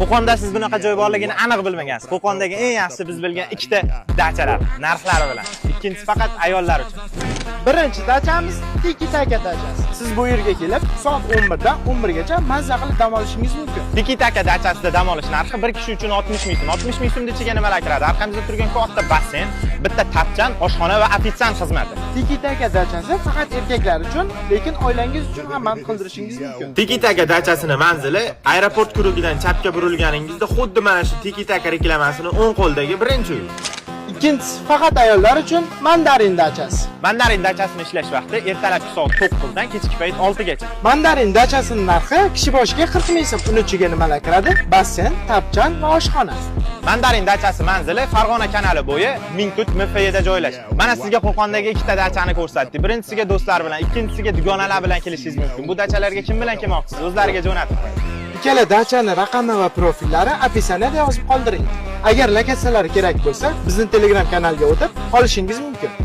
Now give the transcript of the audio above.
Qo'qonda siz bunaqa joy borligini aniq bilmagansiz. Qo'qondagi eng yaxshi biz bilgan ikkita dachalar narxlari bilan. Ikkinchisi faqat ayollar uchun. Birinchi dachamiz Tiki-taka dachasi. Siz bu yerga kelib, soat 11 dan 11 gacha mazza qilib dam olishingiz mumkin. Tiki-taka dachasida dam olish narxi bir kishi uchun 60 ming so'm. 60 ming so'mning ichiga nimalar kiradi? Arqamizda turgan katta basseyn, bitta tapchan, oshxona va ofitsiant xizmati. Tiki-taka dachasi faqat erkaklar uchun, lekin oilangiz uchun ham man qildirishingiz mumkin. Tiki-taka dachasining manzili aeroport kurugidan chapga burilganingizda xuddi mana shu Tiki-taka reklamasini o'ng qo'ldagi birinchi uy. Ikkinchisi faqat ayollar uchun Mandarin dachasi. Mandarin dachasini ishlash vaqti ertalabki soat 9 dan kechki payt 6 gacha. Mandarin dachasining narxi kishi boshiga 40 ming so'm. Uni ichiga nimalar kiradi? Basseyn, tapchan va oshxona. Mandarin dachasi manzili Farg'ona kanali bo'yi Mingkut MFYda joylashgan. Mana sizga Qo'qondagi ikkita dachani ko'rsatdik. Birinchisiga do'stlar bilan, ikkinchisiga dugonalar bilan kelishingiz mumkin. Bu dachalarga kim bilan kelmoqchisiz? O'zlariga jo'natib qo'ying. Ikkala dachani raqami va profillari opisiyaniyada yozib qoldiring. Agar lokatsiyalari kerak bo'lsa, bizning Telegram kanaliga o'tib qolishingiz mumkin.